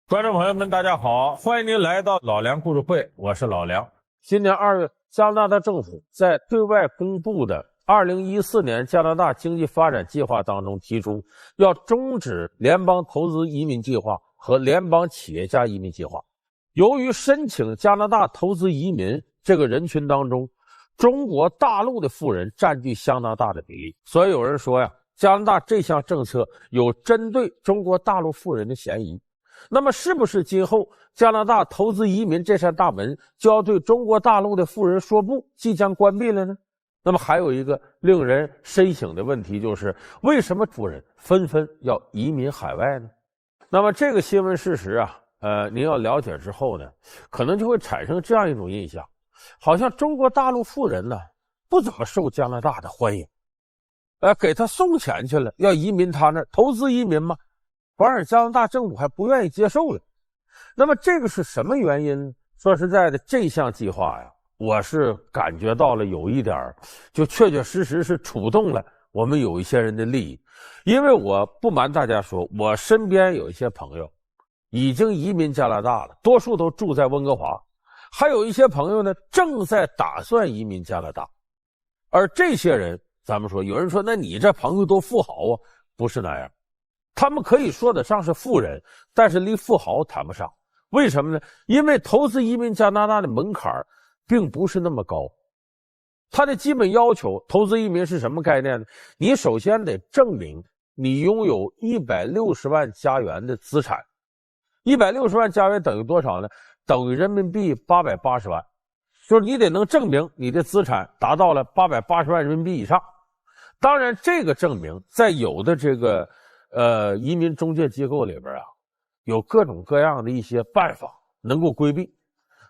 观众朋友们，大家好，欢迎您来到老梁故事会，我是老梁。今年2月，加拿大政府在对外公布的2014年加拿大经济发展计划当中提出，要终止联邦投资移民计划和联邦企业家移民计划。由于申请加拿大投资移民这个人群当中，中国大陆的富人占据相当大的比例，所以有人说呀，加拿大这项政策有针对中国大陆富人的嫌疑。那么是不是今后加拿大投资移民这扇大门就要对中国大陆的富人说不，即将关闭了呢？那么还有一个令人深省的问题，就是为什么富人纷纷要移民海外呢？那么这个新闻事实啊，您要了解之后呢，可能就会产生这样一种印象，好像中国大陆富人呢不怎么受加拿大的欢迎，给他送钱去了，要移民他那儿投资移民嘛，反而加拿大政府还不愿意接受了。那么这个是什么原因呢？说实在的，这项计划呀，我是感觉到了有一点就确确实实是触动了我们有一些人的利益。因为我不瞒大家说，我身边有一些朋友已经移民加拿大了，多数都住在温哥华，还有一些朋友呢正在打算移民加拿大。而这些人，咱们说有人说那你这朋友都富豪啊，不是那样，他们可以说得上是富人，但是离富豪谈不上。为什么呢？因为投资移民加拿大的门槛并不是那么高。它的基本要求，投资移民是什么概念呢？你首先得证明你拥有160万加元的资产。160万加元等于多少呢？等于人民币880万。就是你得能证明你的资产达到了880万人民币以上。当然这个证明在有的这个移民中介机构里边啊，有各种各样的一些办法能够规避，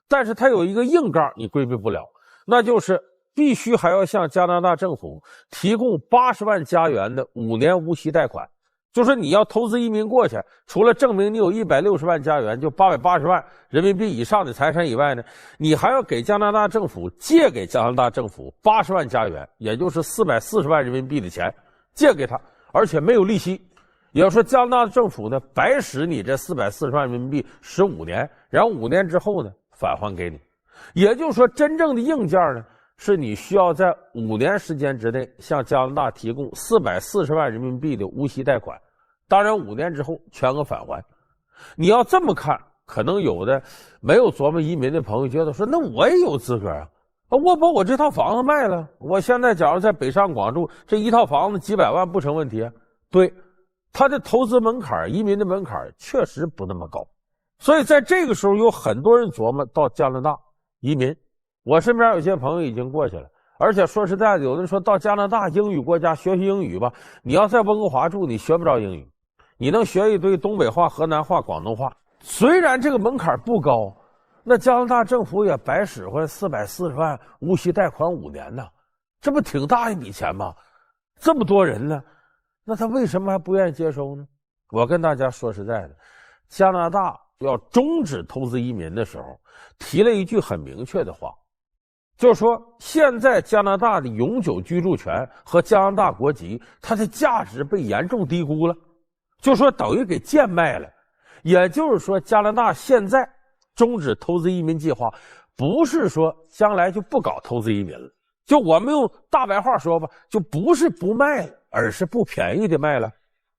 但是它有一个硬杠你规避不了，那就是必须还要向加拿大政府提供80万加元的5年无息贷款。就是你要投资移民过去，除了证明你有160万加元，就880万人民币以上的财产以外呢，你还要给加拿大政府借给加拿大政府80万加元，也就是440万人民币的钱借给他，而且没有利息。也就是说加拿大政府呢白使你这440万人民币15年，然后5年之后呢返还给你。也就是说真正的硬件呢是你需要在5年时间之内向加拿大提供440万人民币的无息贷款，当然5年之后全额返还。你要这么看，可能有的没有琢磨移民的朋友觉得说，那我也有资格啊，我把我这套房子卖了，我现在假如在北上广住，这一套房子几百万不成问题啊。对，他的投资门槛，移民的门槛确实不那么高，所以在这个时候有很多人琢磨到加拿大移民。我身边有些朋友已经过去了，而且说实在的，有人说到加拿大英语国家学英语吧，你要在温哥华住，你学不着英语，你能学一堆东北话、河南话、广东话。虽然这个门槛不高，那加拿大政府也白使唤440万无息贷款5年呢，这不挺大一笔钱吗？这么多人呢，那他为什么还不愿意接收呢？我跟大家说实在的，加拿大要终止投资移民的时候提了一句很明确的话，就是说现在加拿大的永久居住权和加拿大国籍它的价值被严重低估了，就说等于给贱卖了。也就是说加拿大现在终止投资移民计划，不是说将来就不搞投资移民了，就我们用大白话说吧，就不是不卖了，而是不便宜的卖了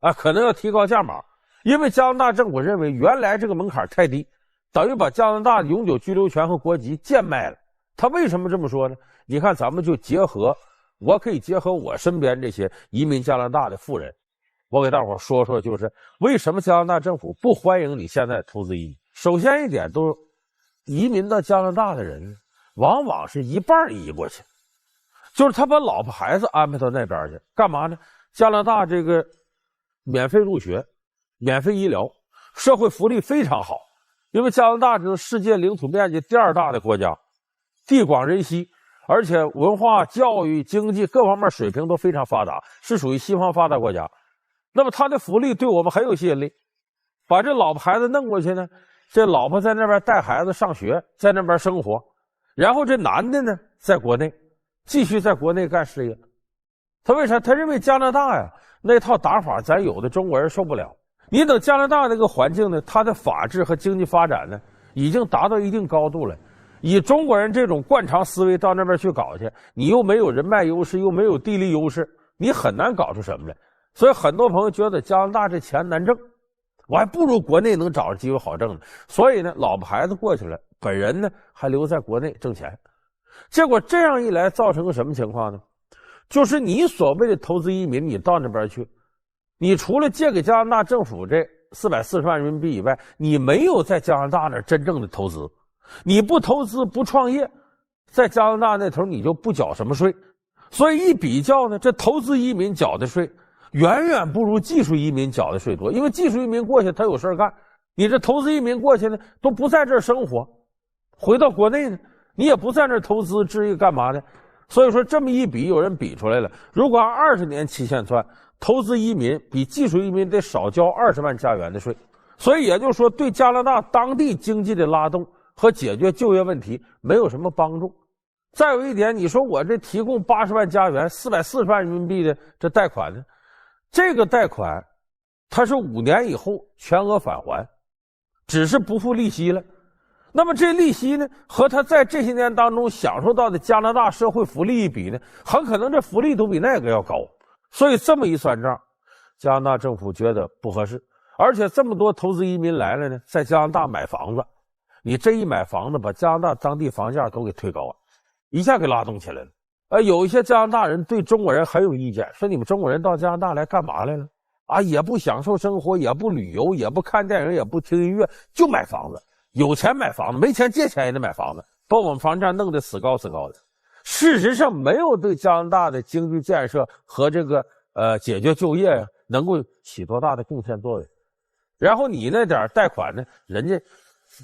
啊，可能要提高价码。因为加拿大政府认为原来这个门槛太低，等于把加拿大的永久居留权和国籍贱卖了。他为什么这么说呢？你看咱们就我可以结合我身边这些移民加拿大的富人，我给大伙说说，就是为什么加拿大政府不欢迎你现在投资移民。首先一点，都移民到加拿大的人往往是一半移过去，就是他把老婆孩子安排到那边去干嘛呢？加拿大这个免费入学、免费医疗、社会福利非常好，因为加拿大是世界领土面积第2大的国家，地广人稀，而且文化、教育、经济各方面水平都非常发达，是属于西方发达国家。那么他的福利对我们很有吸引力，把这老婆孩子弄过去呢，这老婆在那边带孩子上学，在那边生活，然后这男的呢在国内继续在国内干事业。他为啥？他认为加拿大呀那套打法咱有的中国人受不了。你等加拿大那个环境呢，它的法治和经济发展呢，已经达到一定高度了。以中国人这种惯常思维到那边去搞去，你又没有人脉优势，又没有地利优势，你很难搞出什么来。所以很多朋友觉得加拿大这钱难挣，我还不如国内能找着机会好挣呢。所以呢，老婆孩子过去了，本人呢还留在国内挣钱。结果这样一来，造成个什么情况呢？就是你所谓的投资移民，你到那边去，你除了借给加拿大政府这440万人民币以外，你没有在加拿大那儿真正的投资。你不投资不创业，在加拿大那头你就不缴什么税。所以一比较呢，这投资移民缴的税远远不如技术移民缴的税多。因为技术移民过去他有事干，你这投资移民过去呢都不在这儿生活，回到国内呢你也不在那儿投资置业干嘛呢？所以说这么一比，有人比出来了，如果按20年期限算，投资移民比技术移民得少交20万加元的税。所以也就是说，对加拿大当地经济的拉动和解决就业问题没有什么帮助。再有一点，你说我这提供80万加元440万人民币的这贷款呢，这个贷款它是5年以后全额返还，只是不付利息了。那么这利息呢，和他在这些年当中享受到的加拿大社会福利一比呢，很可能这福利都比那个要高。所以这么一算账，加拿大政府觉得不合适。而且这么多投资移民来了呢，在加拿大买房子，你这一买房子把加拿大当地房价都给推高了，一下给拉动起来了。有一些加拿大人对中国人很有意见，说你们中国人到加拿大来干嘛来了？也不享受生活，也不旅游，也不看电影，也不听音乐，就买房子。有钱买房子，没钱借钱也得买房子，把我们房价弄得死高死高的。事实上没有对加拿大的经济建设和这个解决就业能够起多大的贡献作用。然后你那点贷款呢，人家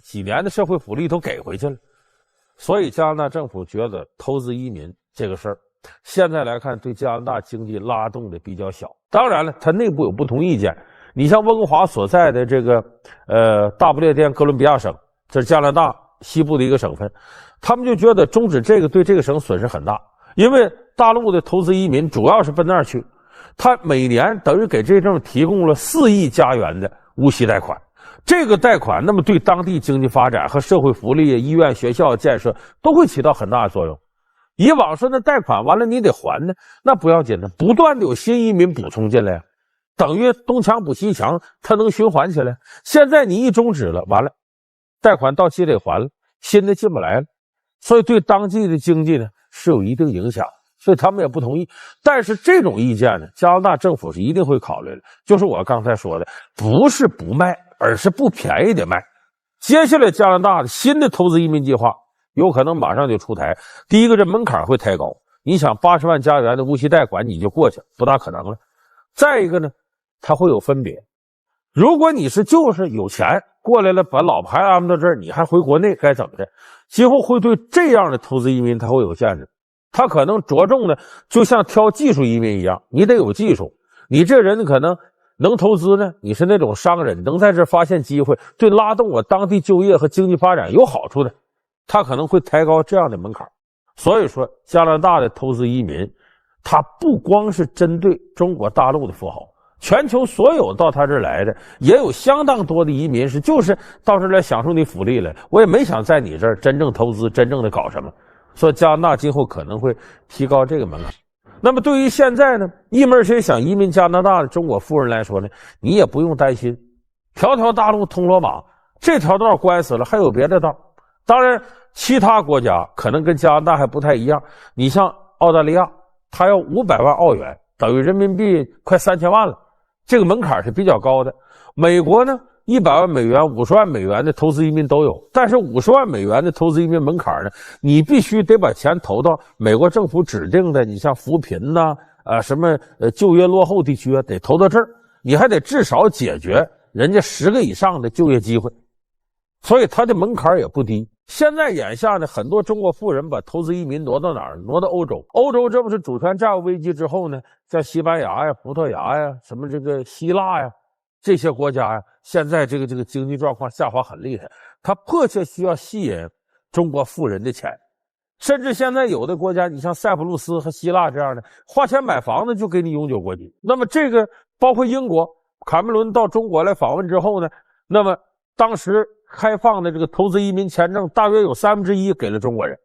几年的社会福利都给回去了。所以加拿大政府觉得投资移民这个事儿现在来看对加拿大经济拉动的比较小。当然了，它内部有不同意见。你像温哥华所在的这个大不列颠哥伦比亚省，这是加拿大西部的一个省份，他们就觉得终止这个对这个省损失很大。因为大陆的投资移民主要是奔那儿去，他每年等于给这政府提供了4亿加元的无息贷款。这个贷款那么对当地经济发展和社会福利、医院、学校建设都会起到很大的作用。以往说那贷款完了你得还呢，那不要紧的，不断的有新移民补充进来，等于东墙补西墙，它能循环起来。现在你一终止了，完了贷款到期得还了，新的进不来了，所以对当地的经济呢是有一定影响，所以他们也不同意。但是这种意见呢，加拿大政府是一定会考虑的，就是我刚才说的，不是不卖，而是不便宜的卖。接下来加拿大的新的投资移民计划有可能马上就出台。第一个，这门槛会抬高，你想80万加元的无息贷款你就过去，不大可能了。再一个呢，它会有分别。如果你是就是有钱过来了，把老婆孩子安排到这儿，你还回国内该怎么的？几乎会对这样的投资移民它会有限制。他可能着重的就像挑技术移民一样，你得有技术，你这人可能能投资呢，你是那种商人，能在这发现机会，对拉动我当地就业和经济发展有好处的，他可能会抬高这样的门槛。所以说加拿大的投资移民他不光是针对中国大陆的富豪，全球所有到他这儿来的也有相当多的移民是就是到这儿来享受你福利来，我也没想在你这儿真正投资，真正的搞什么。所以加拿大今后可能会提高这个门槛。那么对于现在呢，一门谁想移民加拿大的中国富人来说呢，你也不用担心，条条大路通罗马，这条道关死了还有别的道。当然其他国家可能跟加拿大还不太一样，你像澳大利亚，它要500万澳元，等于人民币快3000万了，这个门槛是比较高的。美国呢100万美元、50万美元的投资移民都有，但是50万美元的投资移民门槛呢，你必须得把钱投到美国政府指定的，你像扶贫呐、什么就业落后地区得投到这儿，你还得至少解决人家10个以上的就业机会，所以它的门槛也不低。现在眼下呢，很多中国富人把投资移民挪到哪儿？挪到欧洲。欧洲这不是主权债务危机之后呢，像西班牙呀、葡萄牙呀、什么这个希腊呀，这些国家呀，现在这个经济状况下滑很厉害，他迫切需要吸引中国富人的钱。甚至现在有的国家，你像塞浦路斯和希腊这样的，花钱买房子就给你永久国籍。那么这个包括英国卡梅伦到中国来访问之后呢，那么当时开放的这个投资移民签证大约有1/3给了中国人，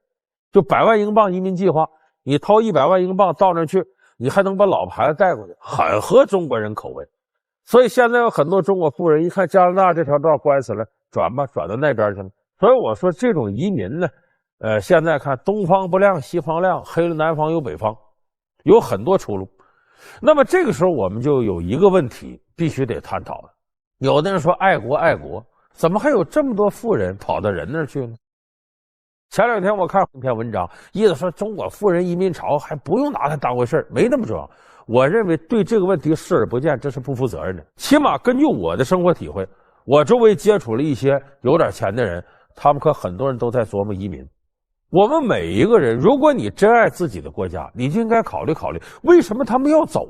就100万英镑移民计划，你掏100万英镑到那去，你还能把老婆孩子带过去，很合中国人口味。所以现在有很多中国富人一看加拿大这条道关死了，转吧，转到那边去了。所以我说这种移民呢，现在看东方不亮西方亮，黑了南方有北方，有很多出路。那么这个时候我们就有一个问题必须得探讨了。有的人说爱国爱国，怎么还有这么多富人跑到人那儿去呢？前2天我看一篇文章，意思说中国富人移民潮还不用拿它当回事，没那么重要。我认为对这个问题视而不见，这是不负责任的。起码根据我的生活体会，我周围接触了一些有点钱的人，他们可很多人都在琢磨移民。我们每一个人，如果你真爱自己的国家，你就应该考虑考虑，为什么他们要走？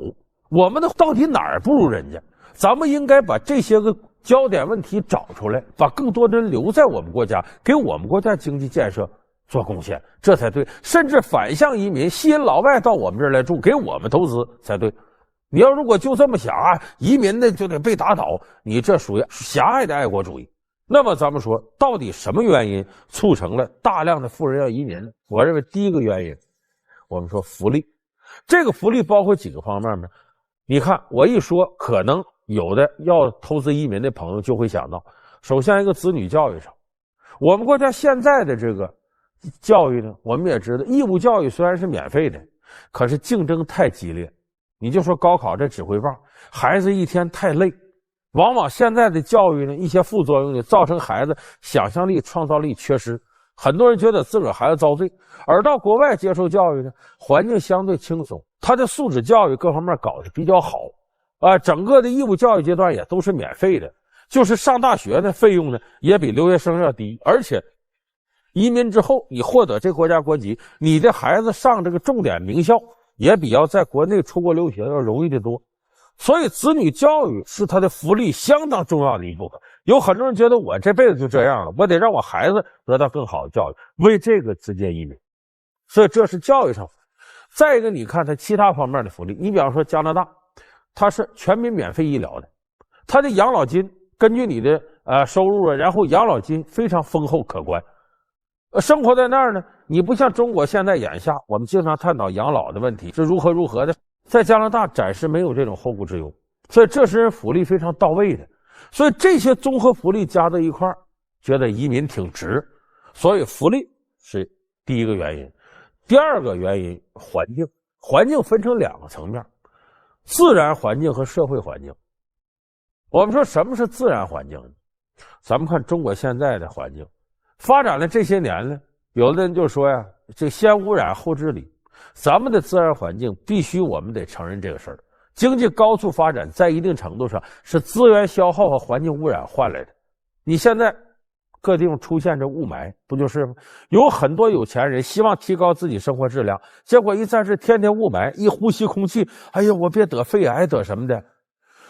我们的到底哪儿不如人家？咱们应该把这些个焦点问题找出来，把更多的人留在我们国家，给我们国家经济建设做贡献，这才对。甚至反向移民，吸引老外到我们这儿来住，给我们投资才对。你要如果就这么想啊，移民呢就得被打倒，你这属于狭隘的爱国主义。那么咱们说，到底什么原因促成了大量的富人要移民呢？我认为第一个原因，我们说福利。这个福利包括几个方面呢？你看我一说，可能有的要投资移民的朋友就会想到，首先一个子女教育上，我们国家现在的这个教育呢，我们也知道，义务教育虽然是免费的，可是竞争太激烈。你就说高考这指挥棒，孩子一天太累，往往现在的教育呢，一些副作用呢，造成孩子想象力、创造力缺失。很多人觉得自个儿孩子遭罪，而到国外接受教育呢，环境相对轻松，他的素质教育各方面搞得比较好整个的义务教育阶段也都是免费的，就是上大学的费用呢也比留学生要低，而且移民之后你获得这国家国籍，你的孩子上这个重点名校也比要在国内出国留学要容易得多。所以子女教育是他的福利相当重要的一部分。有很多人觉得我这辈子就这样了，我得让我孩子得到更好的教育，为这个直接移民。所以这是教育上。再一个，你看他其他方面的福利，你比方说加拿大，它是全民免费医疗的，他的养老金根据你的收入然后养老金非常丰厚可观。生活在那儿呢，你不像中国现在眼下我们经常探讨养老的问题是如何的，在加拿大暂时没有这种后顾之忧，所以这是福利非常到位的。所以这些综合福利加在一块儿，觉得移民挺值，所以福利是第一个原因。第二个原因，环境。环境分成2个层面，自然环境和社会环境。我们说什么是自然环境呢？咱们看中国现在的环境发展了这些年呢，有的人就说呀，这先污染后治理。咱们的自然环境必须我们得承认这个事儿。经济高速发展在一定程度上是资源消耗和环境污染换来的。你现在各地方出现这雾霾，不就是吗？有很多有钱人希望提高自己生活质量，结果一在这天天雾霾，一呼吸空气，哎呀，我别得肺癌得什么的。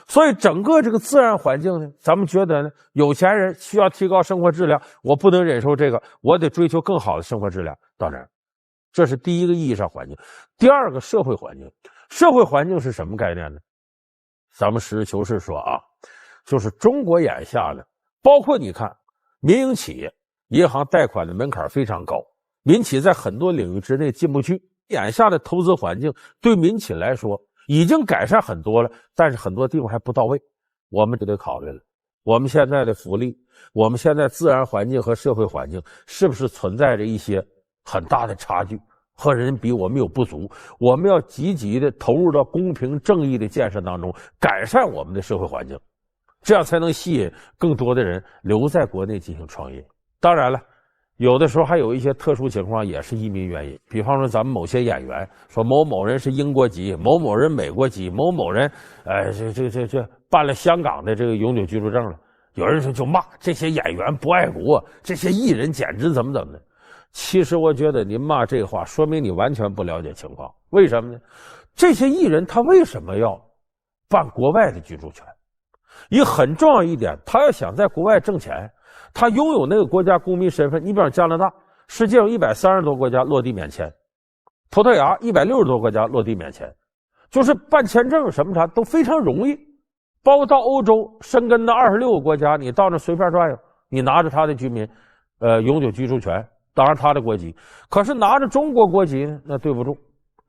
所以整个这个自然环境呢，咱们觉得呢，有钱人需要提高生活质量，我不能忍受这个，我得追求更好的生活质量。到这儿，这是第一个意义上环境。第二个社会环境。社会环境是什么概念呢？咱们实事求是说啊，就是中国眼下呢，包括你看民营企业银行贷款的门槛非常高，民企在很多领域之内进不去。眼下的投资环境对民企来说已经改善很多了，但是很多地方还不到位，我们就得考虑了。我们现在的福利，我们现在自然环境和社会环境是不是存在着一些很大的差距，和人比我们有不足，我们要积极的投入到公平正义的建设当中，改善我们的社会环境，这样才能吸引更多的人留在国内进行创业。当然了，有的时候还有一些特殊情况也是移民原因，比方说咱们某些演员说某某人是英国籍，某某人美国籍，某某人这办了香港的这个永久居住证了，有人说就骂这些演员不爱国，这些艺人简直怎么的。其实我觉得您骂这话说明你完全不了解情况。为什么呢？这些艺人他为什么要办国外的居住权？一很重要一点，他要想在国外挣钱，他拥有那个国家公民身份。你比方加拿大，世界有130多国家落地免签，葡萄牙160多国家落地免签，就是办签证什么啥都非常容易。包括到欧洲深根的26个国家，你到那随便转悠，你拿着他的居民，永久居住权，当然他的国籍。可是拿着中国国籍呢，那对不住，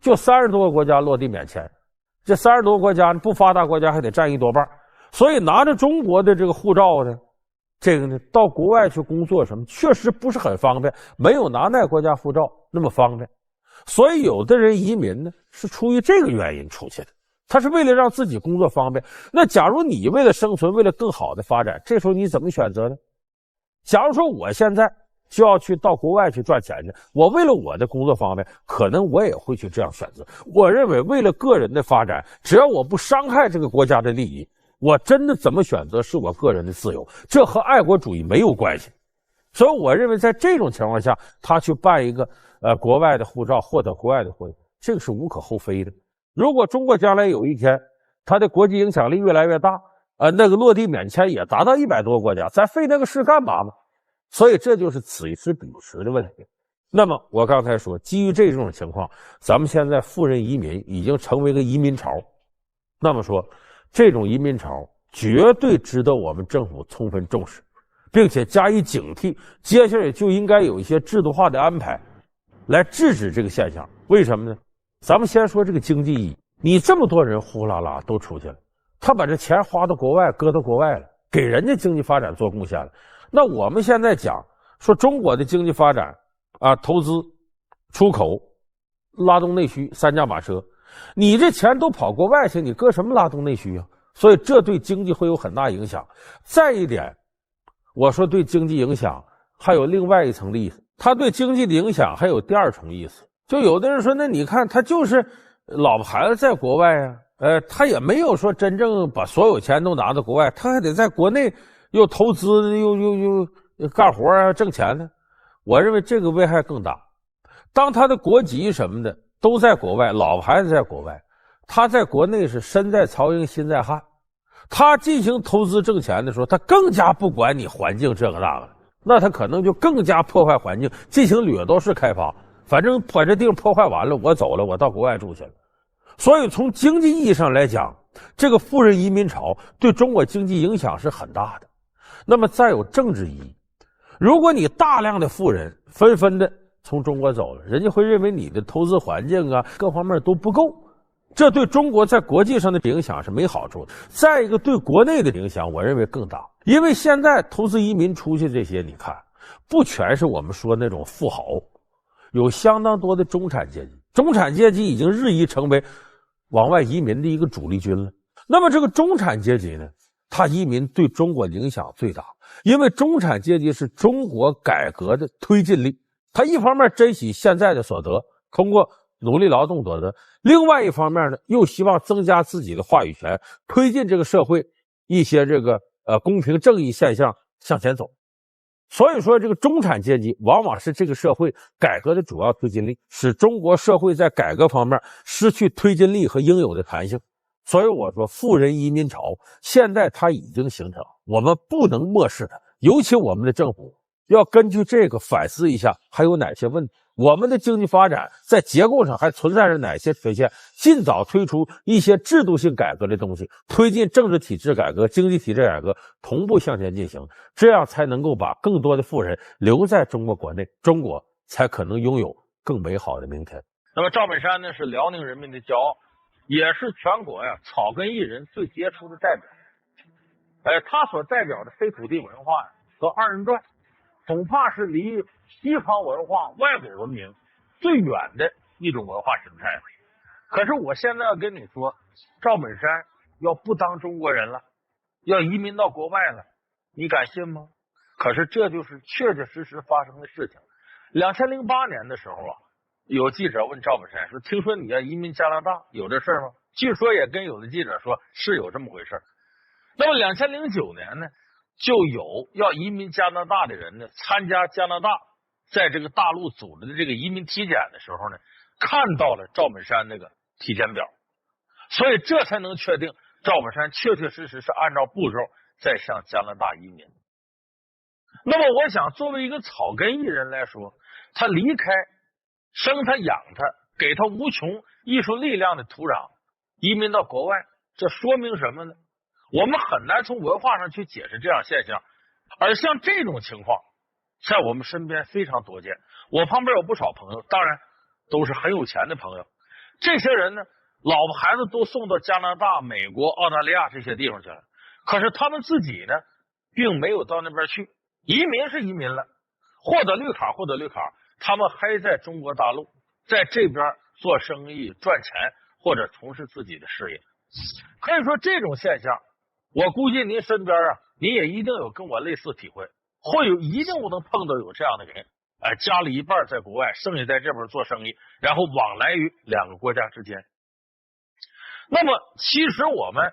就30多个国家落地免签，这30多个国家不发达国家还得占1多半，所以拿着中国的这个护照呢，这个呢到国外去工作什么，确实不是很方便，没有拿那国家护照那么方便。所以有的人移民呢，是出于这个原因出去的。他是为了让自己工作方便。那假如你为了生存，为了更好的发展，这时候你怎么选择呢？假如说我现在就要去到国外去赚钱去，我为了我的工作方便，可能我也会去这样选择。我认为为了个人的发展，只要我不伤害这个国家的利益，我真的怎么选择是我个人的自由，这和爱国主义没有关系。所以我认为在这种情况下，他去办一个国外的护照，获得国外的护照，这个是无可厚非的。如果中国将来有一天它的国际影响力越来越大，那个落地免签也达到100多个国家，咱费那个事干嘛嘛？所以这就是此一时彼一时的问题。那么我刚才说，基于这种情况，咱们现在富人移民已经成为一个移民潮。那么说，这种移民潮绝对值得我们政府充分重视，并且加以警惕。接下来就应该有一些制度化的安排来制止这个现象。为什么呢？咱们先说这个经济意义，你这么多人呼啦啦都出去了，他把这钱花到国外，搁到国外了，给人家经济发展做贡献了。那我们现在讲说中国的经济发展投资、出口、拉动内需3驾马车，你这钱都跑国外去，你搁什么拉动内需啊？所以这对经济会有很大影响。再一点，我说对经济影响还有另外一层意思，它对经济的影响还有第2重意思。就有的人说，那你看他就是老婆孩子在国外啊，他也没有说真正把所有钱都拿到国外，他还得在国内又投资又干活啊，挣钱呢。我认为这个危害更大。当他的国籍什么的都在国外，老婆孩子在国外，他在国内是身在曹营心在汉，他进行投资挣钱的时候，他更加不管你环境这个那个了，那他可能就更加破坏环境，进行掠夺式开发。反正把这地方破坏完了，我走了，我到国外住去了。所以从经济意义上来讲，这个富人移民潮对中国经济影响是很大的。那么再有政治意义，如果你大量的富人纷纷的从中国走了，人家会认为你的投资环境各方面都不够，这对中国在国际上的影响是没好处的。再一个，对国内的影响我认为更大，因为现在投资移民出去这些，你看不全是我们说那种富豪，有相当多的中产阶级，中产阶级已经日益成为往外移民的一个主力军了。那么这个中产阶级呢，他移民对中国影响最大，因为中产阶级是中国改革的推进力，他一方面珍惜现在的所得，通过努力劳动得，另外一方面呢，又希望增加自己的话语权，推进这个社会一些这个公平正义现象向前走。所以说这个中产阶级往往是这个社会改革的主要推进力，使中国社会在改革方面失去推进力和应有的弹性。所以我说富人移民潮现在它已经形成，我们不能漠视它，尤其我们的政府要根据这个反思一下还有哪些问题，我们的经济发展在结构上还存在着哪些缺陷，尽早推出一些制度性改革的东西，推进政治体制改革、经济体制改革同步向前进行，这样才能够把更多的富人留在中国国内，中国才可能拥有更美好的明天。那么赵本山呢，是辽宁人民的骄傲，也是全国草根艺人最杰出的代表。他所代表的非土地文化和二人转，恐怕是离西方文化、外国文明最远的一种文化形态。可是我现在要跟你说，赵本山要不当中国人了，要移民到国外了，你敢信吗？可是这就是确确实实发生的事情。2008年的时候有记者问赵本山说，听说你要移民加拿大，有这事吗？据说也跟有的记者说是有这么回事。那么2009年呢，就有要移民加拿大的人呢，参加加拿大在这个大陆组织的这个移民体检的时候呢，看到了赵本山那个体检表，所以这才能确定赵本山确确实实是按照步骤在向加拿大移民。那么我想，作为一个草根艺人来说，他离开生他养他给他无穷艺术力量的土壤，移民到国外，这说明什么呢？我们很难从文化上去解释这样现象。而像这种情况，在我们身边非常多见。我旁边有不少朋友，当然都是很有钱的朋友。这些人呢，老婆孩子都送到加拿大、美国、澳大利亚这些地方去了，可是他们自己呢，并没有到那边去。移民是移民了，获得绿卡，他们还在中国大陆，在这边做生意赚钱，或者从事自己的事业。可以说这种现象，我估计您身边你也一定有跟我类似体会，会有一定能碰到有这样的人，家里一半在国外，剩下在这边做生意，然后往来于两个国家之间。那么其实我们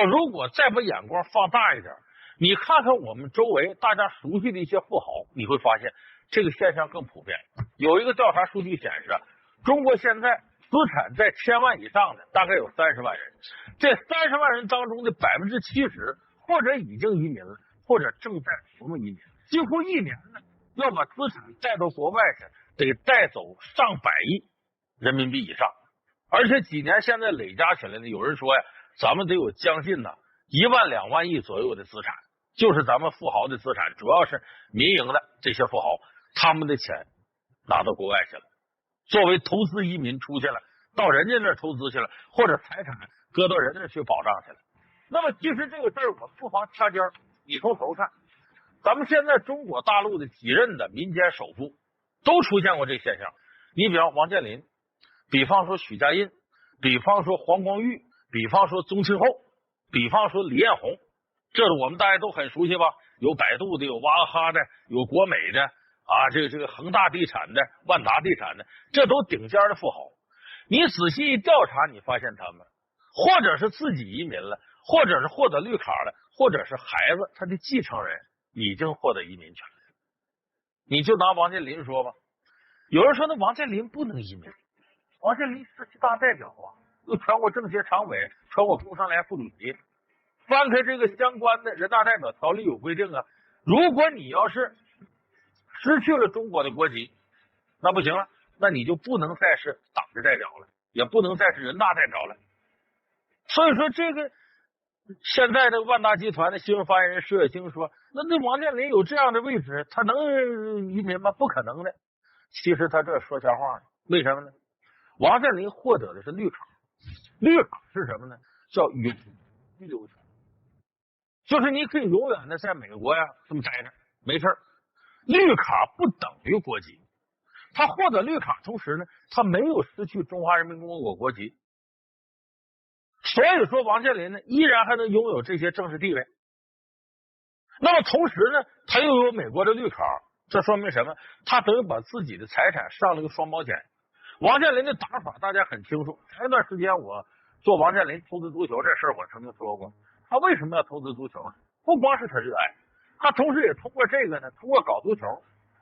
如果再把眼光放大一点，你看看我们周围大家熟悉的一些富豪，你会发现这个现象更普遍。有一个调查数据显示，中国现在资产在1000万以上的大概有30万人，这30万人当中的70%或者已经移民了，或者正在琢磨移民，几乎一年呢要把资产带到国外去，得带走上百亿人民币以上。而且几年现在累加起来呢，有人说咱们得有将近1万2万亿左右的资产，就是咱们富豪的资产，主要是民营的这些富豪，他们的钱拿到国外去了，作为投资移民出去了，到人家那儿投资去了，或者财产搁到人家那儿去保障去了。那么其实这个事儿我不妨掐尖儿，你从头看，咱们现在中国大陆的几任的民间首富都出现过这现象。你比方王健林，比方说许家印，比方说黄光裕，比方说宗庆后，比方说李彦宏，这我们大家都很熟悉吧？有百度的，有娃哈哈的，有国美的这个恒大地产的，万达地产的，这都顶尖的富豪。你仔细一调查，你发现他们或者是自己移民了，或者是获得绿卡了，或者是孩子他的继承人已经获得移民权了。你就拿王健林说吧，有人说那王健林不能移民，王健林是大代表又全国政协常委，全国工商联副主席。翻开这个相关的人大代表条例有规定如果你要是失去了中国的国籍，那不行了，那你就不能再是党的代表了，也不能再是人大代表了。所以说这个现在的万达集团的新闻发言人施月清说，那王健林有这样的位置，他能移民吗？不可能的。其实他这说瞎话呢，为什么呢？王健林获得的是绿卡，绿卡是什么呢？叫永居留权，就是你可以永远的在美国这么待着，没事。绿卡不等于国籍，他获得绿卡同时呢，他没有失去中华人民共和国国籍，所以说王健林呢依然还能拥有这些政治地位。那么同时呢，他又有美国的绿卡，这说明什么？他等于把自己的财产上了个双保险。王健林的打法大家很清楚，前一段时间我做王健林投资足球这事儿，我曾经说过，他为什么要投资足球？不光是他热爱，他同时也通过这个呢，通过搞足球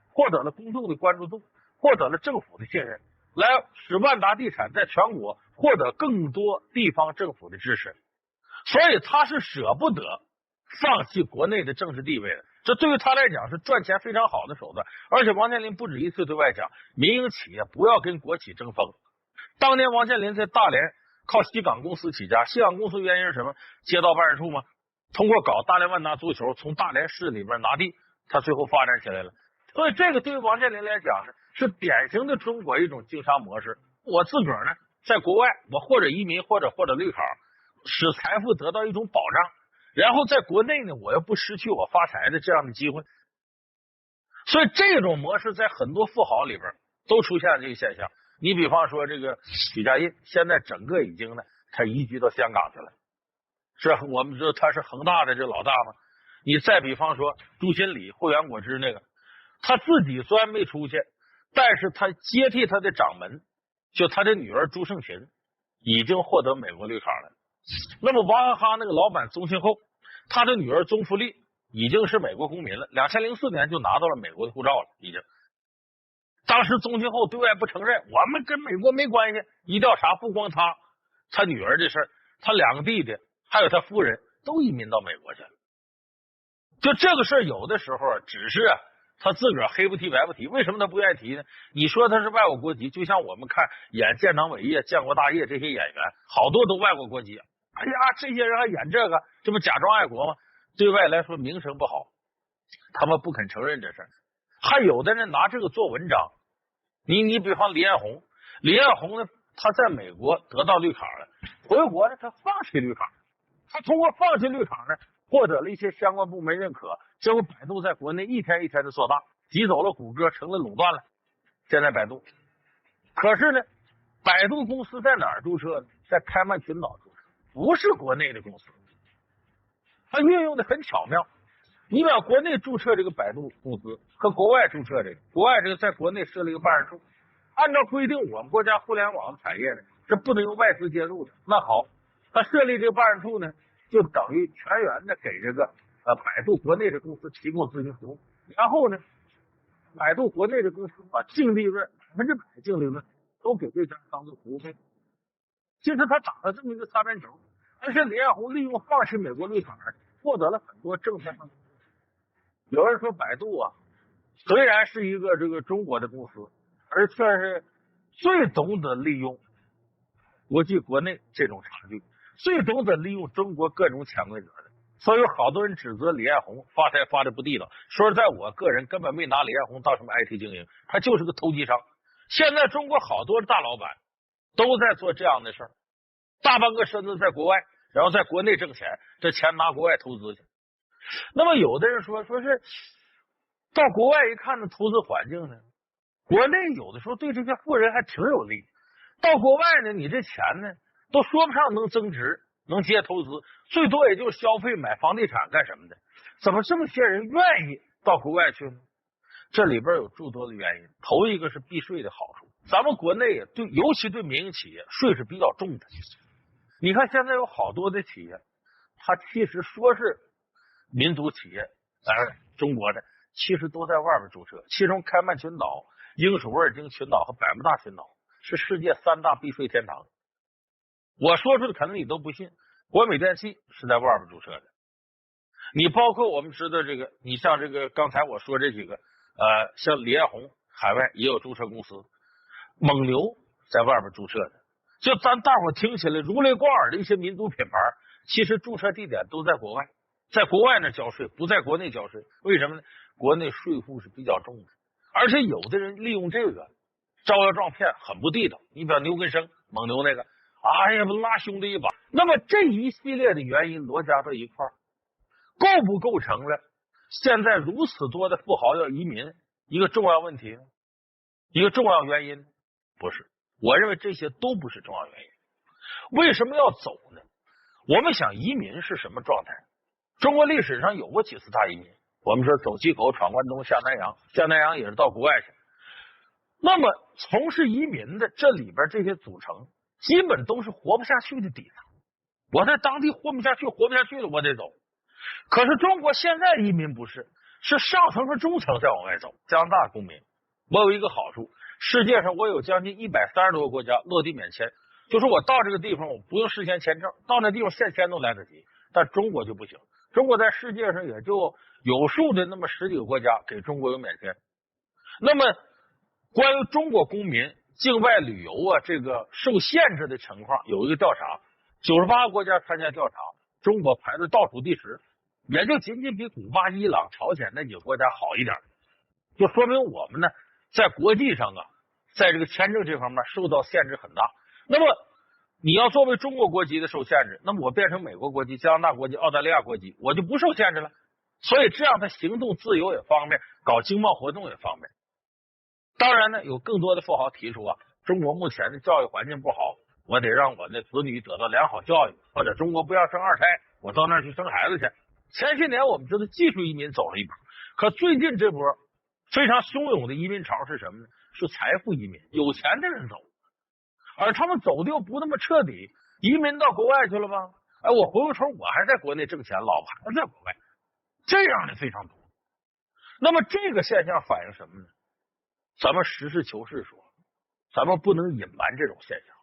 获得了公众的关注度，获得了政府的信任，来使万达地产在全国获得更多地方政府的支持。所以他是舍不得放弃国内的政治地位的，这对于他来讲是赚钱非常好的手段。而且王健林不止一次对外讲，民营企业不要跟国企争锋。当年王健林在大连靠西港公司起家，西港公司原因是什么？街道办事处吗？通过搞大连万达足球，从大连市里边拿地，他最后发展起来了。所以这个对于王健林来讲呢，是典型的中国一种经商模式。我自个儿呢，在国外我或者移民或者绿卡，使财富得到一种保障，然后在国内呢，我又不失去我发财的这样的机会。所以这种模式在很多富豪里边都出现了这个现象。你比方说这个许家印，现在整个已经呢，他移居到香港去了，是我们知道他是恒大的这老大嘛。你再比方说朱新礼、汇源果汁那个，他自己虽然没出去，但是他接替他的掌门，就他的女儿朱胜琴已经获得美国绿卡了。那么娃哈哈那个老板宗庆后，他的女儿宗馥莉已经是美国公民了，2004年就拿到了美国的护照了，已经。当时宗庆后对外不承认，我们跟美国没关系。一调查，不光他女儿这事儿，他两个弟弟还有他夫人都移民到美国去了。就这个事儿，有的时候只是他自个儿黑不提白不提。为什么他不愿意提呢？你说他是外国国籍，就像我们看演建党伟业、建国大业这些演员，好多都外国国籍，哎呀，这些人还演这个，这不假装爱国吗？对外来说名声不好，他们不肯承认这事儿。还有的人拿这个做文章。你比方李彦宏，李彦宏呢，他在美国得到绿卡了，回国呢他放弃绿卡，他通过放弃绿卡呢，获得了一些相关部门认可，结果百度在国内一天一天的做大，挤走了谷歌，成了垄断了。现在百度，可是呢，百度公司在哪儿注册呢？在开曼群岛注册，不是国内的公司。它运用的很巧妙。你把国内注册这个百度公司和国外注册这个，国外这个在国内设了一个办事处，按照规定，我们国家互联网产业呢是不能由外资介入的。那好，他设立这个办事处呢，就等于全员的给这个百度国内的公司提供咨询服务，然后呢，百度国内的公司把净利润100%净利润都给这家当做服务费。其实他打了这么一个擦边球，而且李彦宏利用放弃美国绿卡，获得了很多政策上的。有人说百度啊，虽然是一个这个中国的公司，而却是最懂得利用国际国内这种差距，最懂得利用中国各种潜规则的。所以有好多人指责李彦宏发财发的不地道，说实在我个人根本没拿李彦宏当什么 IT 精英，他就是个投机商。现在中国好多大老板都在做这样的事儿，大半个身子在国外，然后在国内挣钱，这钱拿国外投资去。那么有的人说是到国外一看呢，投资环境呢，国内有的时候对这些富人还挺有利，到国外呢，你这钱呢都说不上能增值，能接投资，最多也就消费买房地产干什么的。怎么这么些人愿意到国外去呢？这里边有诸多的原因。头一个是避税的好处，咱们国内对尤其对民营企业税是比较重的。你看现在有好多的企业，它其实说是民族企业，中国的其实都在外边注册，其中开曼群岛、英属沃尔金群岛和百慕大群岛是世界3大避税天堂。我说出的可能你都不信，国美电器是在外边注册的。你包括我们知道这个，你像这个刚才我说这几个，像李彦宏海外也有注册公司，蒙牛在外边注册的。就咱大伙听起来如雷贯耳的一些民族品牌，其实注册地点都在国外。在国外呢交税，不在国内交税，为什么呢？国内税负是比较重的，而且有的人利用这个招摇撞骗，很不地道。你比如牛根生、蒙牛那个，哎呀，拉兄弟一把。那么这一系列的原因罗加到一块儿，构不构成了现在如此多的富豪要移民一个重要问题呢？一个重要原因？不是，我认为这些都不是重要原因。为什么要走呢？我们想移民是什么状态？中国历史上有过几次大移民，我们说走鸡口、闯关东、下南洋，下南洋也是到国外去。那么从事移民的这里边这些组成，基本都是活不下去的底层。我在当地活不下去了，我得走。可是中国现在移民不是，是上层和中层在往外走。加拿大公民，我有一个好处，世界上我有将近130多个国家落地免签，就是我到这个地方我不用事先签证，到那地方现签都来得及。但中国就不行。中国在世界上也就有数的那么10几个国家给中国有免签。那么关于中国公民境外旅游啊，这个受限制的情况有一个调查，98个国家参加调查，中国排在倒数第10，也就仅仅比古巴、伊朗、朝鲜那几个国家好一点，就说明我们呢在国际上啊，在这个签证这方面受到限制很大。那么你要作为中国国籍的受限制，那么我变成美国国籍、加拿大国籍、澳大利亚国籍，我就不受限制了。所以这样他行动自由也方便，搞经贸活动也方便。当然呢，有更多的富豪提出啊，中国目前的教育环境不好，我得让我的子女得到良好教育，或者中国不要生2胎，我到那儿去生孩子去。前些年我们知道技术移民走了一波，可最近这波非常汹涌的移民潮是什么呢？是财富移民，有钱的人走。而他们走的又不那么彻底，移民到国外去了吧？哎，我回过头我还在国内挣钱，老婆还在国外，这样的非常多。那么这个现象反映什么呢？咱们实事求是说，咱们不能隐瞒这种现象，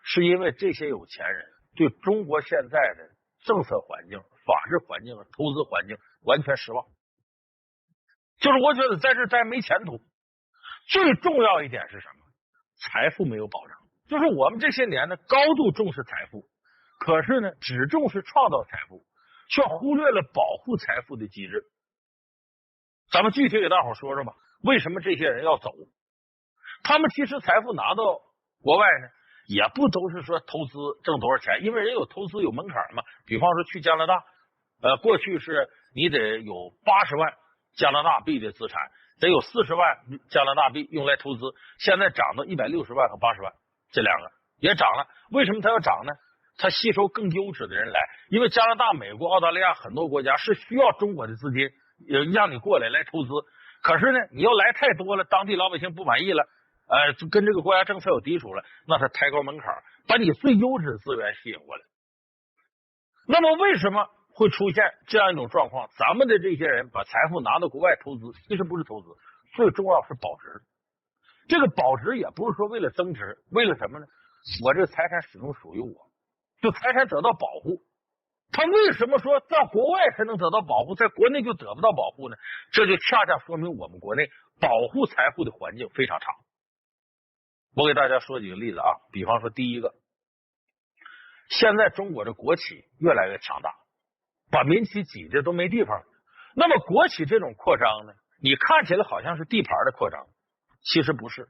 是因为这些有钱人对中国现在的政策环境、法治环境、投资环境完全失望。就是我觉得在这待没前途。最重要一点是什么？财富没有保障。就是我们这些年呢，高度重视财富，可是呢，只重视创造财富，却忽略了保护财富的机制。咱们具体给大伙说说吧，为什么这些人要走？他们其实财富拿到国外呢，也不都是说投资挣多少钱，因为人有投资有门槛嘛。比方说去加拿大，过去是你得有80万加拿大币的资产，得有40万加拿大币用来投资，现在涨到160万和80万，这两个也涨了。为什么它要涨呢？它吸收更优质的人来，因为加拿大、美国、澳大利亚很多国家是需要中国的资金，让你过来投资。可是呢，你要来太多了，当地老百姓不满意了，就跟这个国家政策有抵触了，那他抬高门槛，把你最优质的资源吸引过来。那么为什么会出现这样一种状况？咱们的这些人把财富拿到国外投资，其实不是投资，最重要是保值。这个保值也不是说为了增值，为了什么呢？我这个财产始终属于我，就财产得到保护。他为什么说在国外才能得到保护，在国内就得不到保护呢？这就恰恰说明我们国内保护财富的环境非常差。我给大家说几个例子啊，比方说第一个，现在中国的国企越来越强大，把民企挤的都没地方了。那么国企这种扩张呢，你看起来好像是地盘的扩张，其实不是，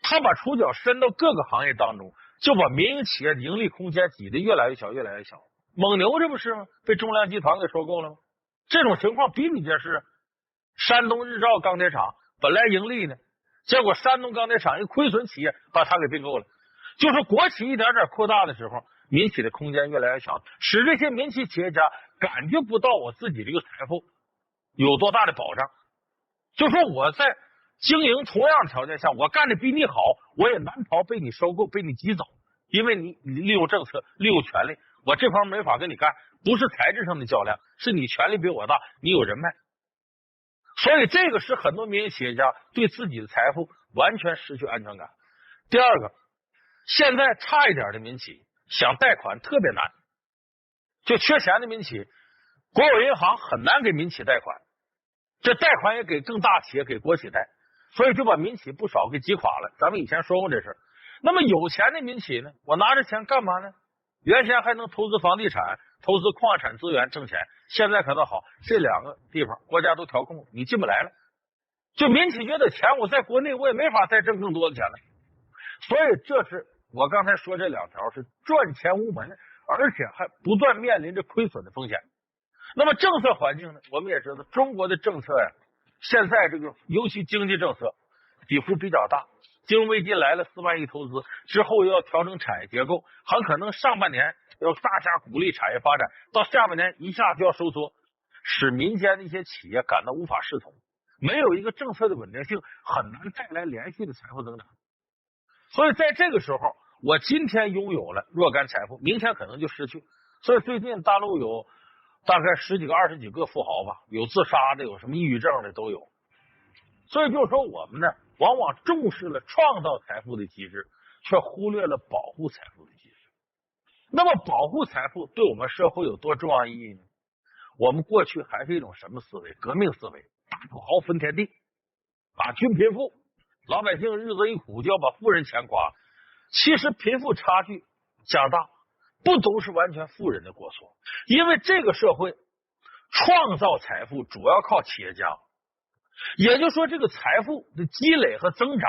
他把触角伸到各个行业当中，就把民营企业的盈利空间挤得越来越小，越来越小。蒙牛这不是吗？被中粮集团给收购了吗？这种情况比比皆是。山东日照钢铁厂本来盈利呢，结果山东钢铁厂一亏损企业把它给并购了。就是国企一点点扩大的时候，民企的空间越来越小，使这些民企企业家感觉不到我自己这个财富有多大的保障。就说我在经营同样的条件下，我干的比你好，我也难逃被你收购，被你挤走，因为你利用政策，利用权力，我这方没法跟你干，不是材质上的较量，是你权力比我大，你有人脉。所以这个是很多民营企业家对自己的财富完全失去安全感。第二个，现在差一点的民企想贷款特别难，就缺钱的民企，国有银行很难给民企贷款，这贷款也给更大企业，给国企贷，所以就把民企不少给击垮了。咱们以前说过这事。那么有钱的民企呢，我拿着钱干嘛呢？原先还能投资房地产，投资矿产资源挣钱，现在可倒好，这两个地方国家都调控，你进不来了。就民企觉得钱我在国内我也没法再挣更多的钱了，所以这是我刚才说这两条是赚钱无门，而且还不断面临着亏损的风险。那么政策环境呢，我们也知道中国的政策呀，现在这个尤其经济政策起伏比较大。金融危机来了，4万亿投资之后又要调整产业结构，很可能上半年要大加鼓励产业发展，到下半年一下就要收缩，使民间的一些企业感到无法适从，没有一个政策的稳定性，很难带来连续的财富增长。所以在这个时候，我今天拥有了若干财富，明天可能就失去。所以最近大陆有大概10几个、20几个富豪吧，有自杀的，有什么抑郁症的都有。所以就是说我们呢，往往重视了创造财富的机制，却忽略了保护财富的机制。那么保护财富对我们社会有多重要意义呢？我们过去还是一种什么思维？革命思维，大土豪分田地，均贫富，老百姓日子一苦就要把富人钱刮。其实贫富差距加大，不都是完全富人的过错，因为这个社会创造财富主要靠企业家。也就是说，这个财富的积累和增长，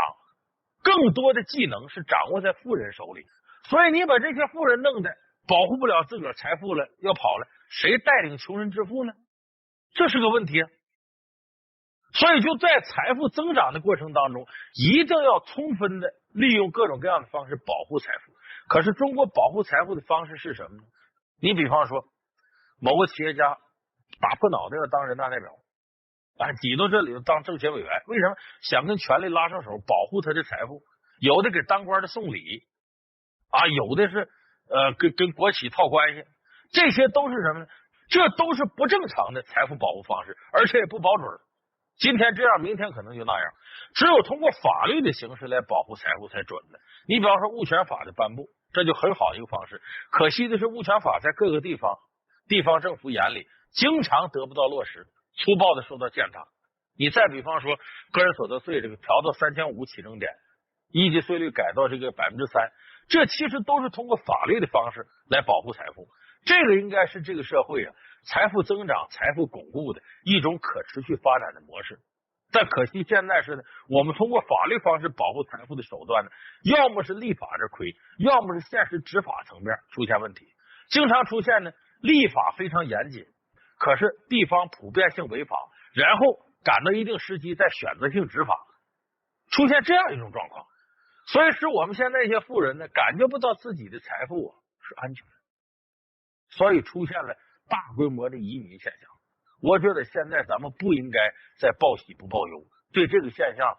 更多的技能是掌握在富人手里。所以你把这些富人弄的保护不了自个儿财富了，要跑了，谁带领穷人致富呢？这是个问题啊。所以就在财富增长的过程当中，一定要充分的利用各种各样的方式保护财富。可是中国保护财富的方式是什么呢？你比方说，某个企业家打破脑袋要当人大代表，挤到这里当政协委员，为什么？想跟权力拉上手，保护他的财富。有的给当官的送礼有的是跟国企套关系，这些都是什么呢？这都是不正常的财富保护方式，而且也不保准。今天这样，明天可能就那样。只有通过法律的形式来保护财富才准的。你比方说物权法的颁布，这就很好一个方式。可惜的是，物权法在各个地方政府眼里经常得不到落实，粗暴的受到践踏。你再比方说，个人所得税这个调到3500起征点，一级税率改到这个3%，这其实都是通过法律的方式来保护财富。这个应该是这个社会啊财富增长、财富巩固的一种可持续发展的模式。但可惜现在是呢，我们通过法律方式保护财富的手段呢，要么是立法这亏，要么是现实执法层面出现问题。经常出现呢，立法非常严谨，可是地方普遍性违法，然后赶到一定时机再选择性执法，出现这样一种状况，所以使我们现在一些富人呢，感觉不到自己的财富啊是安全，所以出现了大规模的移民现象。我觉得现在咱们不应该再报喜不报忧，对这个现象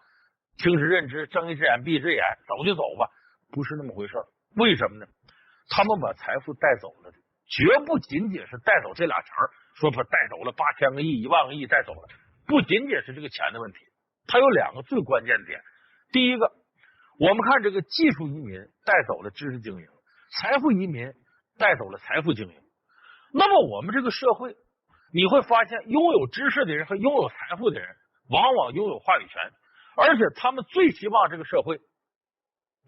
听之任之，睁一只眼闭一只眼，走就走吧，不是那么回事。为什么呢？他们把财富带走了的，绝不仅仅是带走这俩钱儿，说把带走了8000个亿、1万个亿带走了，不仅仅是这个钱的问题，它有两个最关键的点。第一个，我们看这个技术移民带走了知识精英，财富移民带走了财富精英。那么我们这个社会，你会发现拥有知识的人和拥有财富的人往往拥有话语权，而且他们最希望这个社会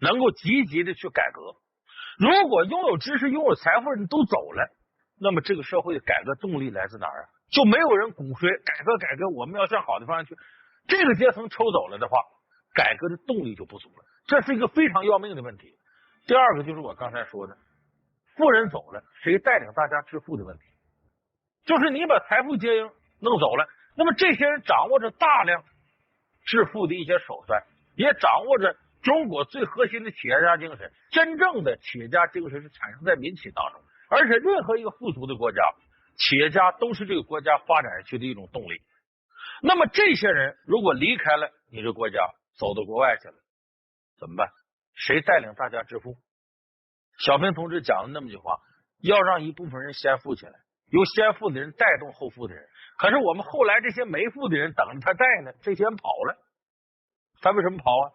能够积极的去改革。如果拥有知识、拥有财富的人都走了，那么这个社会的改革动力来自哪儿啊？就没有人鼓吹改革，我们要向好的方向去。这个阶层抽走了的话，改革的动力就不足了，这是一个非常要命的问题。第二个就是我刚才说的，富人走了，谁带领大家致富的问题。就是你把财富精英弄走了，那么这些人掌握着大量致富的一些手段，也掌握着中国最核心的企业家精神。真正的企业家精神是产生在民企当中，而且任何一个富足的国家，企业家都是这个国家发展下去的一种动力。那么这些人如果离开了你这国家，走到国外去了，怎么办？谁带领大家致富？小平同志讲了那么句话，要让一部分人先富起来，由先富的人带动后富的人。可是我们后来这些没富的人等着他带呢，这些人跑了，他为什么跑啊？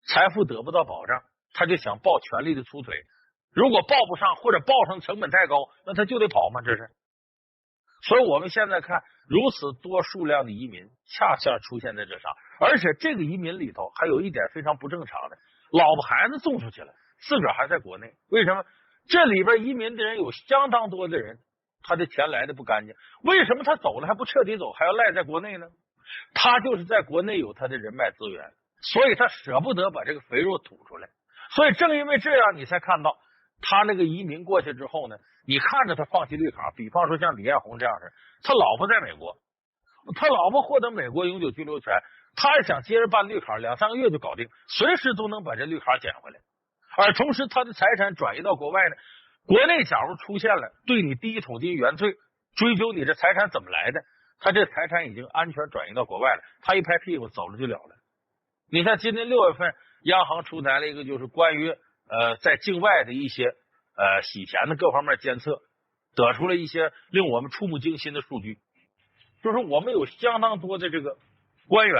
财富得不到保障，他就想抱权力的粗腿，如果抱不上或者抱上成本太高，那他就得跑嘛，这是。所以我们现在看如此多数量的移民恰恰出现在这上，而且这个移民里头还有一点非常不正常的，老婆孩子送出去了，自个儿还在国内。为什么？这里边移民的人有相当多的人他的钱来的不干净，为什么他走了还不彻底走，还要赖在国内呢？他就是在国内有他的人脉资源，所以他舍不得把这个肥肉吐出来。所以正因为这样，你才看到他那个移民过去之后呢，你看着他放弃绿卡，比方说像李彦宏这样的，他老婆在美国，他老婆获得美国永久居留权，他想接着办绿卡，2-3个月就搞定，随时都能把这绿卡捡回来。而同时他的财产转移到国外呢，国内假如出现了对你第一桶金原罪，追究你这财产怎么来的，他这财产已经安全转移到国外了，他一拍屁股走了就了了。你看今年6月份央行出台了一个就是关于在境外的一些洗钱的各方面监测，得出了一些令我们触目惊心的数据，就是我们有相当多的这个官员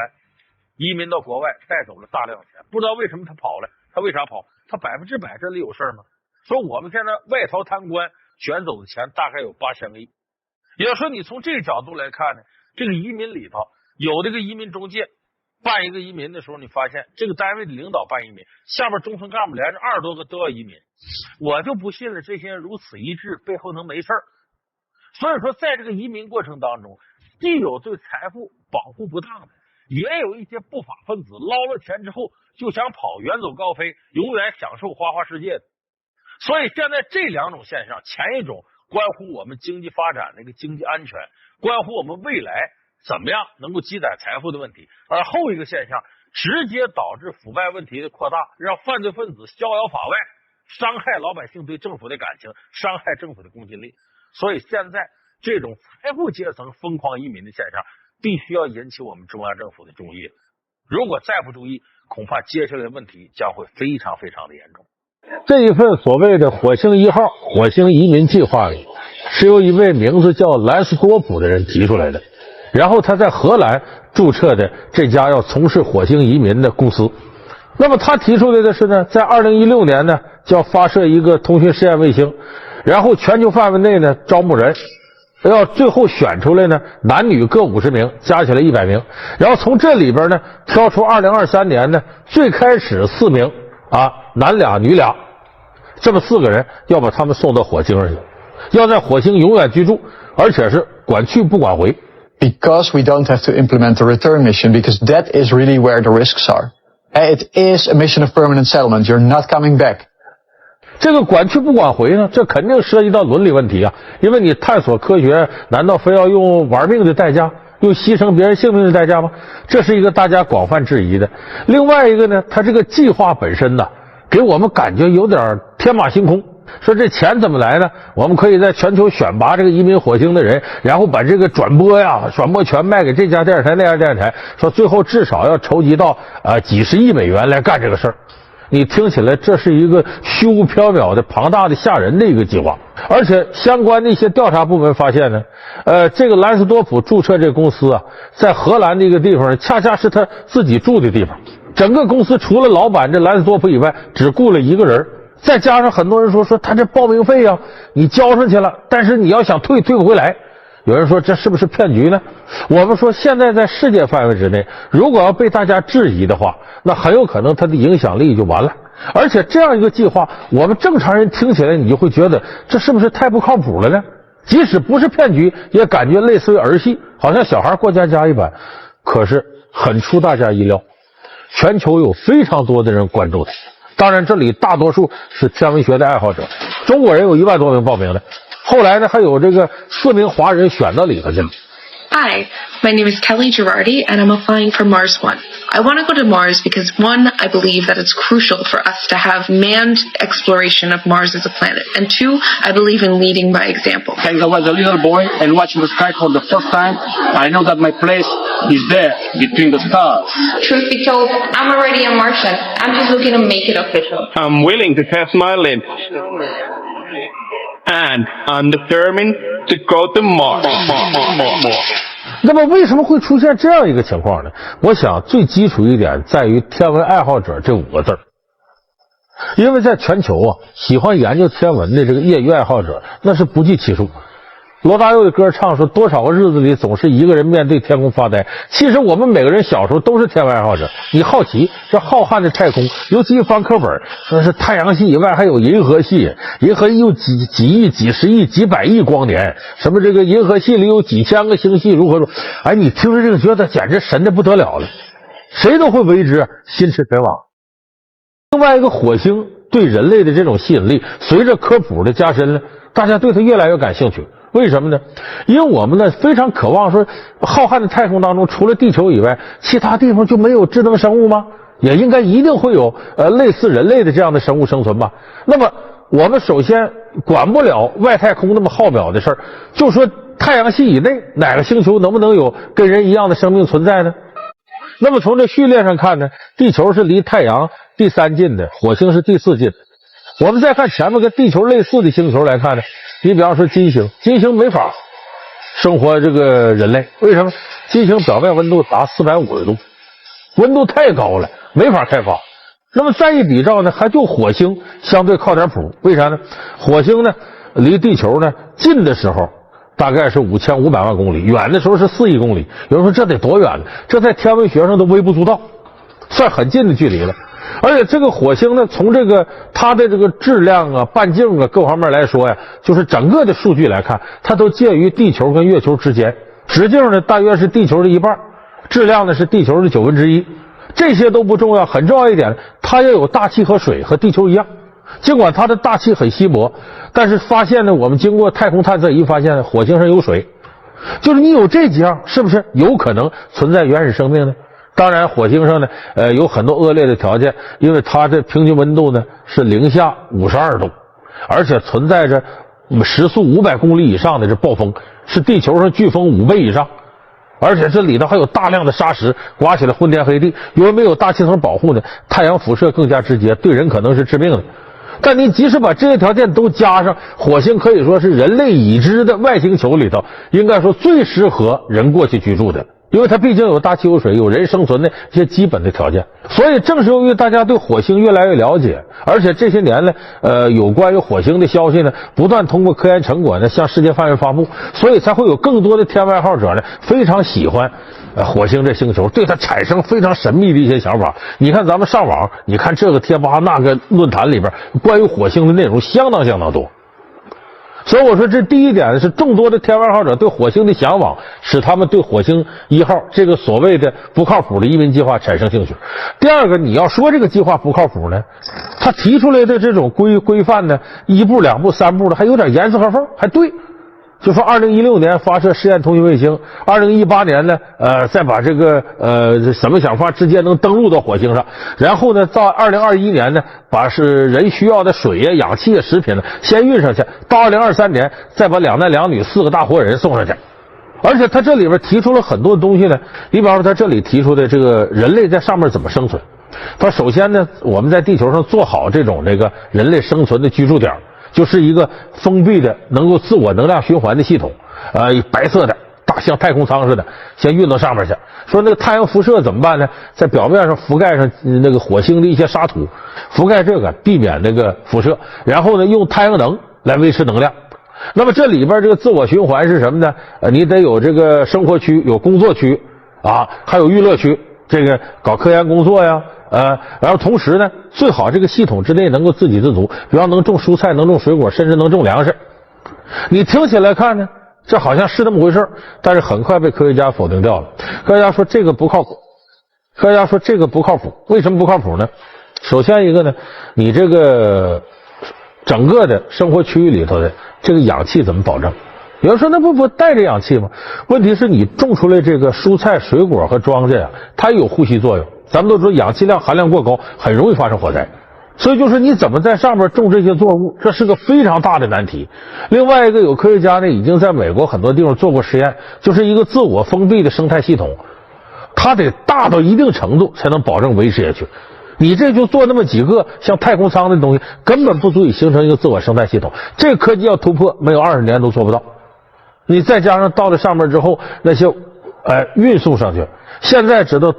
移民到国外，带走了大量钱，不知道为什么他跑了，他为啥跑？他100%这里有事吗？说我们现在外逃贪官卷走的钱大概有8000个亿，也就是说你从这个角度来看呢，这个移民里头有这个移民中介办一个移民的时候，你发现这个单位的领导办移民，下边中层干部连着20多个都要移民，我就不信了这些人如此一致背后能没事儿。所以说在这个移民过程当中，既有对财富保护不当的，也有一些不法分子捞了钱之后就想跑，远走高飞，永远享受花花世界的。所以现在这两种现象，前一种关乎我们经济发展的一个经济安全，关乎我们未来怎么样能够积攒财富的问题，而后一个现象直接导致腐败问题的扩大，让犯罪分子逍遥法外，伤害老百姓对政府的感情，伤害政府的公信力。所以现在这种财富阶层疯狂移民的现象必须要引起我们中央政府的注意，如果再不注意，恐怕接下来的问题将会非常非常的严重。这一份所谓的火星1号火星移民计划里，是由一位名字叫兰斯多普的人提出来的，然后他在荷兰注册的这家要从事火星移民的公司。那么他提出来的是呢，在2016年呢就要发射一个通讯试验卫星，然后全球范围内呢招募人，要最后选出来呢男女各50名，加起来100名，然后从这里边呢挑出2023年呢最开始4名男俩女俩，这么4个人要把他们送到火星上去，要在火星永远居住，而且是管去不管回。Because we don't have to implement the return mission, because that is really where the risks are. It is a mission of permanent settlement. You're not coming back. 这个管去不管回呢，这肯定涉及到伦理问题啊！因为你探索科学，难道非要用玩命的代价，用牺牲别人性命的代价吗？这是一个大家广泛质疑的。另外一个呢，它这个计划本身呢，给我们感觉有点天马行空。说这钱怎么来呢？我们可以在全球选拔这个移民火星的人，然后把这个转播权卖给这家电视台那家电视台，说最后至少要筹集到几十亿美元来干这个事儿。你听起来这是一个虚无缥缈的庞大的吓人的一个计划，而且相关的一些调查部门发现呢，这个兰斯多普注册这个公司啊，在荷兰的一个地方恰恰是他自己住的地方，整个公司除了老板这兰斯多普以外，只雇了1个人。再加上很多人说他这报名费啊，你交上去了，但是你要想退不回来。有人说这是不是骗局呢？我们说现在在世界范围之内，如果要被大家质疑的话，那很有可能它的影响力就完了。而且这样一个计划，我们正常人听起来你就会觉得这是不是太不靠谱了呢？即使不是骗局，也感觉类似于儿戏，好像小孩过家家一般。可是很出大家意料，全球有非常多的人关注它。当然这里大多数是天文学的爱好者，中国人有1万多名报名的，后来呢还有这个4名华人选到里头去了。Hi, my name is Kelly Girardi, and I'm applying for Mars One. I want to go to Mars because, one, I believe that it's crucial for us to have manned exploration of Mars as a planet, and 2, I believe in leading by example. Since I was a little boy and watching the sky for the first time, I know that my place is there, between the stars. Truth be told, I'm already a Martian. I'm just looking to make it official. I'm willing to test my limits. And I'm determined to go to Mars. 那么为什么会出现这样一个情况呢？我想最基础一点在于天文爱好者这5个字。因为在全球啊，喜欢研究天文的这个业余爱好者那是不计其数。罗大佑的歌唱说，多少个日子里总是一个人面对天空发呆。其实我们每个人小时候都是天文爱好者，你好奇这浩瀚的太空，尤其翻课本说是太阳系以外还有银河系，银河系有几亿、几十亿、几百亿光年，什么这个银河系里有几千个星系如何说，哎，你听着这个觉得简直神的不得了了，谁都会为之心驰神往。另外一个火星对人类的这种吸引力，随着科普的加深了，大家对它越来越感兴趣。为什么呢？因为我们呢非常渴望说，浩瀚的太空当中，除了地球以外，其他地方就没有智能生物吗？也应该一定会有类似人类的这样的生物生存吧。那么我们首先管不了外太空那么浩渺的事儿，就说太阳系以内哪个星球能不能有跟人一样的生命存在呢？那么从这序列上看呢，地球是离太阳第3近的，火星是第4近的。我们再看前面跟地球类似的星球来看呢，你比方说金星，金星没法生活这个人类，为什么？金星表面温度达450度，温度太高了，没法开发。那么再一比照呢，还就火星相对靠点谱，为啥呢？火星呢离地球呢近的时候大概是5500万公里，远的时候是4亿公里。有人说这得多远了？这在天文学上都微不足道，算很近的距离了。而且这个火星呢，从这个它的这个质量啊、半径啊各方面来说呀，就是整个的数据来看，它都介于地球跟月球之间。直径呢大约是地球的1半，质量呢是地球的1/9。这些都不重要，很重要一点，它要有大气和水，和地球一样。尽管它的大气很稀薄，但是发现呢，我们经过太空探测仪发现火星上有水，就是你有这几样，是不是有可能存在原始生命呢？当然火星上呢有很多恶劣的条件，因为它这平均温度呢是零下52度，而且存在着时速500公里以上的这暴风，是地球上飓风5倍以上，而且这里头还有大量的沙石，刮起来昏天黑地，因为没有大气层保护呢，太阳辐射更加直接，对人可能是致命的。但你即使把这些条件都加上，火星可以说是人类已知的外星球里头应该说最适合人过去居住的因为它毕竟有大气有水，有人生存的一些基本的条件。所以正是由于大家对火星越来越了解，而且这些年呢，有关于火星的消息呢，不断通过科研成果呢向世界范围发布，所以才会有更多的天文爱好者呢非常喜欢火星这星球，对它产生非常神秘的一些想法。你看咱们上网，你看这个贴吧那个论坛里边关于火星的内容相当多。所以我说这第一点是众多的天文爱好者对火星的向往，使他们对火星1号这个所谓的不靠谱的移民计划产生兴趣。第二个，你要说这个计划不靠谱呢，他提出来的这种规范呢，1步2步3步的还有点严丝合缝，还对。就说2016年发射实验通讯卫星，2018年呢，再把这个什么想法直接能登陆到火星上，然后呢，到2021年呢，把是人需要的水呀、氧气呀、食品呢先运上去，到2023年再把2男2女4个大活人送上去。而且他这里边提出了很多东西呢，你比方说他这里提出的这个人类在上面怎么生存。他首先呢，我们在地球上做好这种人类生存的居住点，就是一个封闭的能够自我能量循环的系统，白色的大像太空舱似的，先运到上面去。说那个太阳辐射怎么办呢？在表面上覆盖上那个火星的一些沙土，覆盖这个避免那个辐射，然后呢用太阳能来维持能量。那么这里边这个自我循环是什么呢？你得有这个生活区，有工作区啊，还有娱乐区，这个搞科研工作呀。然后同时呢，最好这个系统之内能够自给自足，比方能种蔬菜，能种水果，甚至能种粮食。你听起来看呢，这好像是那么回事，但是很快被科学家否定掉了。科学家说这个不靠谱。为什么不靠谱呢？首先一个呢，你这个整个的生活区域里头的这个氧气怎么保证？有人说那不带着氧气吗？问题是你种出来这个蔬菜、水果和庄稼呀，它有呼吸作用。咱们都知道氧气量含量过高，很容易发生火灾。所以就是你怎么在上面种这些作物，这是个非常大的难题。另外一个，有科学家呢已经在美国很多地方做过实验，就是一个自我封闭的生态系统，它得大到一定程度才能保证维持下去。你这就做那么几个像太空舱的东西，根本不足以形成一个自我生态系统。这个科技要突破，没有20年都做不到。你再加上到了上面之后，那些运送上去，现在知道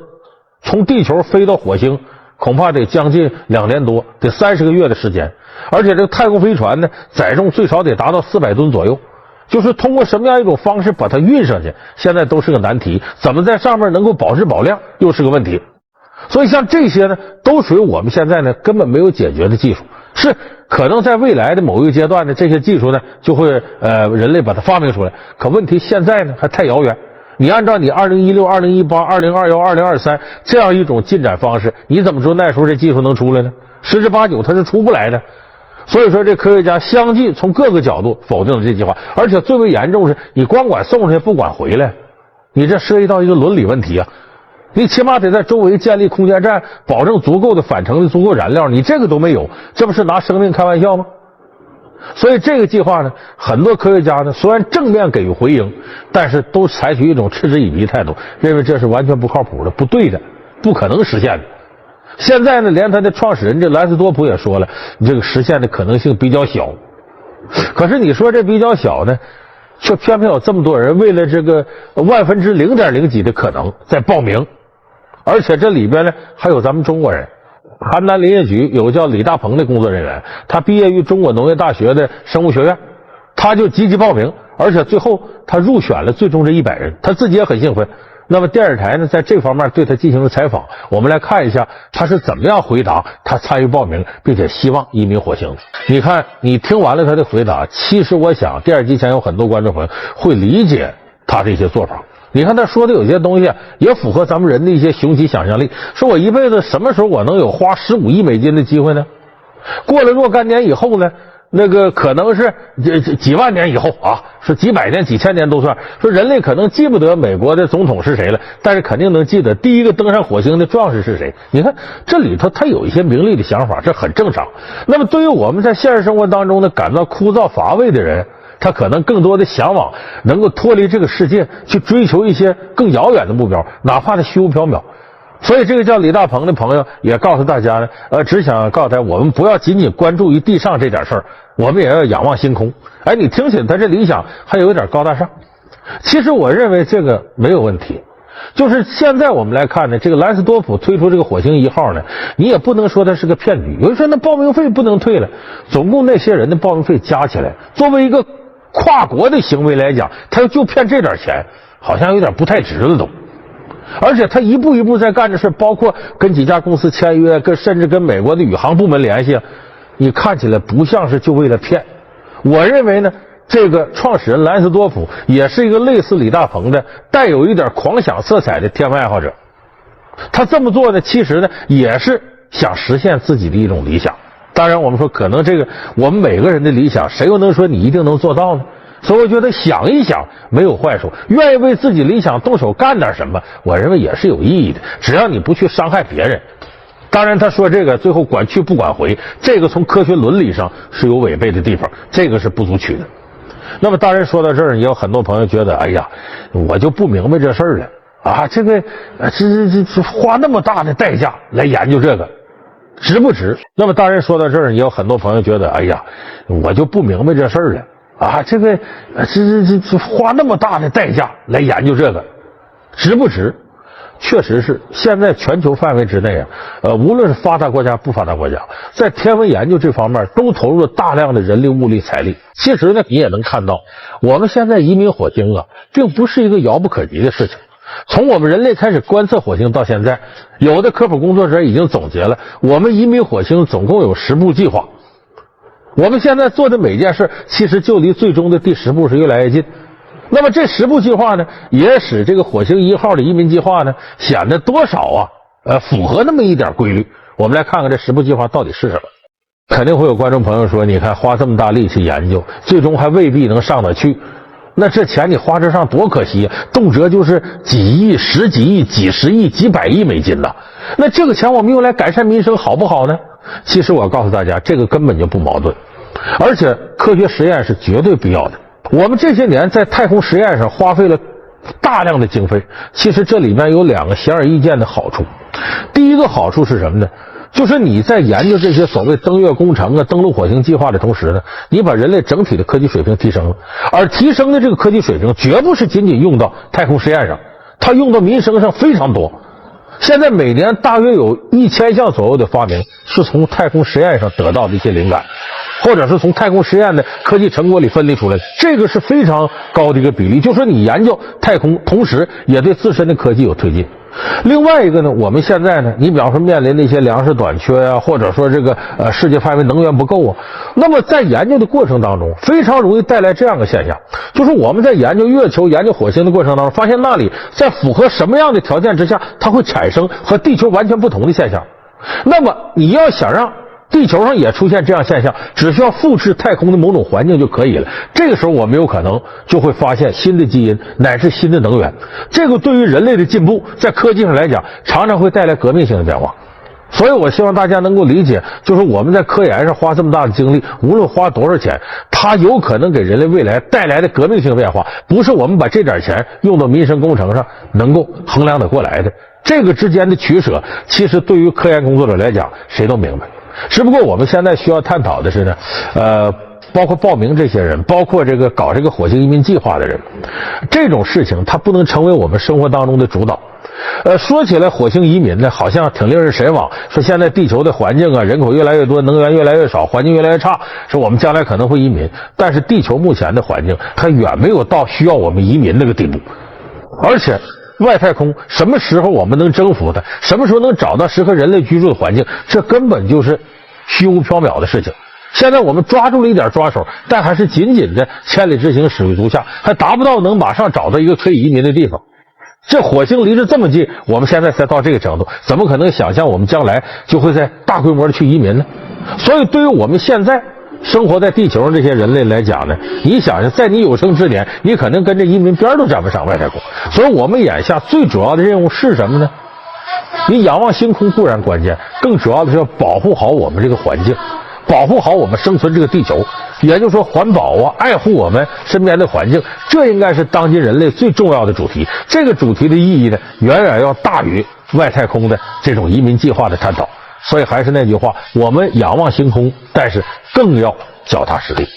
从地球飞到火星恐怕得将近2年多，得30个月的时间。而且这个太空飞船呢，载重最少得达到400吨左右。就是通过什么样一种方式把它运上去，现在都是个难题。怎么在上面能够保质保量，又是个问题。所以像这些呢，都属于我们现在呢根本没有解决的技术。是可能在未来的某一个阶段呢，这些技术呢就会人类把它发明出来。可问题现在呢还太遥远。你按照你2016、2018、2021、2023这样一种进展方式，你怎么说那时候这技术能出来呢？十之八九它是出不来的。所以说这科学家相继从各个角度否定了这计划，而且最为严重是你光管送上去不管回来，你这涉及到一个伦理问题啊。你起码得在周围建立空间站，保证足够的返程的足够燃料，你这个都没有，这不是拿生命开玩笑吗？所以这个计划呢，很多科学家呢虽然正面给予回应，但是都采取一种嗤之以鼻态度，认为这是完全不靠谱的、不对的、不可能实现的。现在呢，连他的创始人这兰斯多普也说了，你这个实现的可能性比较小。可是你说这比较小呢，却偏偏有这么多人为了这个0.0几的可能在报名，而且这里边呢还有咱们中国人。邯郸林业局有个叫李大鹏的工作人员，他毕业于中国农业大学的生物学院，他就积极报名，而且最后他入选了最终这100人，他自己也很兴奋。那么电视台呢在这方面对他进行了采访，我们来看一下他是怎么样回答他参与报名并且希望移民火星的。你看你听完了他的回答，其实我想电视机前有很多观众朋友会理解他这些做法。你看他说的有些东西也符合咱们人的一些雄奇想象力，说我一辈子什么时候我能有花15亿美金的机会呢？过了若干年以后呢，那个可能是几万年以后啊，是几百年几千年都算，说人类可能记不得美国的总统是谁了，但是肯定能记得第一个登上火星的壮士是谁。你看这里头他有一些名利的想法，这很正常。那么对于我们在现实生活当中呢感到枯燥乏味的人，他可能更多的向往能够脱离这个世界，去追求一些更遥远的目标，哪怕是虚无缥缈。所以这个叫李大鹏的朋友也告诉大家呢，只想告诉他，我们不要仅仅关注于地上这点事儿，我们也要仰望星空。哎，你听起来他这理想还有点高大上。其实我认为这个没有问题，就是现在我们来看呢，这个兰斯多夫推出这个火星1号呢，你也不能说它是个骗局。有人说那报名费不能退了，总共那些人的报名费加起来，作为一个跨国的行为来讲，他就骗这点钱，好像有点不太值了都。而且他一步一步在干的事，包括跟几家公司签约，甚至跟美国的宇航部门联系，你看起来不像是就为了骗。我认为呢，这个创始人兰斯多夫也是一个类似李大鹏的带有一点狂想色彩的天文爱好者。他这么做呢，其实呢也是想实现自己的一种理想。当然我们说可能这个我们每个人的理想，谁又能说你一定能做到呢？所以我觉得想一想没有坏处，愿意为自己理想动手干点什么，我认为也是有意义的，只要你不去伤害别人。当然他说这个最后管去不管回，这个从科学伦理上是有违背的地方，这个是不足取的。那么当然说到这儿，也有很多朋友觉得，哎呀，我就不明白这事儿了啊，这个这花那么大的代价来研究这个值不值？那么当然说到这儿，也有很多朋友觉得，哎呀，我就不明白这事儿了啊，这个这花那么大的代价来研究这个值不值？确实是，现在全球范围之内无论是发达国家不发达国家，在天文研究这方面都投入了大量的人力物力财力。其实呢，你也能看到，我们现在移民火星并不是一个遥不可及的事情。从我们人类开始观测火星到现在，有的科普工作者已经总结了，我们移民火星总共有10步计划。我们现在做的每件事，其实就离最终的第10步是越来越近。那么这10步计划呢，也使这个火星1号的移民计划呢，显得多少符合那么一点规律。我们来看看这10步计划到底是什么。肯定会有观众朋友说，你看花这么大力气研究，最终还未必能上得去，那这钱你花这上多可惜动辄就是几亿、10几亿、几十亿、几百亿美金那这个钱我们用来改善民生好不好呢？其实我告诉大家，这个根本就不矛盾，而且科学实验是绝对必要的。我们这些年在太空实验上花费了大量的经费，其实这里面有2个显而易见的好处。第一个好处是什么呢？就是你在研究这些所谓登月工程登陆火星计划的同时呢，你把人类整体的科技水平提升了，而提升的这个科技水平绝不是仅仅用到太空实验上，它用到民生上非常多。现在每年大约有1000项左右的发明是从太空实验上得到的一些灵感，或者是从太空实验的科技成果里分离出来的，这个是非常高的一个比例，就是说你研究太空同时也对自身的科技有推进。另外一个呢，我们现在呢，你比方说面临的一些粮食短缺或者说这个世界范围能源不够那么在研究的过程当中非常容易带来这样的现象，就是我们在研究月球、研究火星的过程当中，发现那里在符合什么样的条件之下，它会产生和地球完全不同的现象。那么你要想让地球上也出现这样现象，只需要复制太空的某种环境就可以了。这个时候我们有可能就会发现新的基因乃至新的能源，这个对于人类的进步在科技上来讲常常会带来革命性的变化。所以我希望大家能够理解，就是我们在科研上花这么大的精力，无论花多少钱，它有可能给人类未来带来的革命性变化，不是我们把这点钱用到民生工程上能够衡量得过来的。这个之间的取舍，其实对于科研工作者来讲谁都明白。只不过我们现在需要探讨的是呢，包括报名这些人，包括这个搞这个火星移民计划的人，这种事情它不能成为我们生活当中的主导。说起来火星移民呢，好像挺令人神往，说现在地球的环境人口越来越多，能源越来越少，环境越来越差，说我们将来可能会移民。但是地球目前的环境它远没有到需要我们移民那个地步，而且外太空什么时候我们能征服它，什么时候能找到适合人类居住的环境，这根本就是虚无缥缈的事情。现在我们抓住了一点抓手，但还是仅仅的千里之行始于足下，还达不到能马上找到一个可以移民的地方。这火星离着这么近，我们现在才到这个程度，怎么可能想象我们将来就会在大规模的去移民呢？所以对于我们现在生活在地球上这些人类来讲呢，你想想在你有生之年，你可能跟这移民边都沾不上外太空。所以我们眼下最主要的任务是什么呢？你仰望星空固然关键，更主要的是要保护好我们这个环境，保护好我们生存这个地球，也就是说环保爱护我们身边的环境，这应该是当今人类最重要的主题。这个主题的意义呢，远远要大于外太空的这种移民计划的探讨。所以还是那句话，我们仰望星空，但是更要脚踏实地。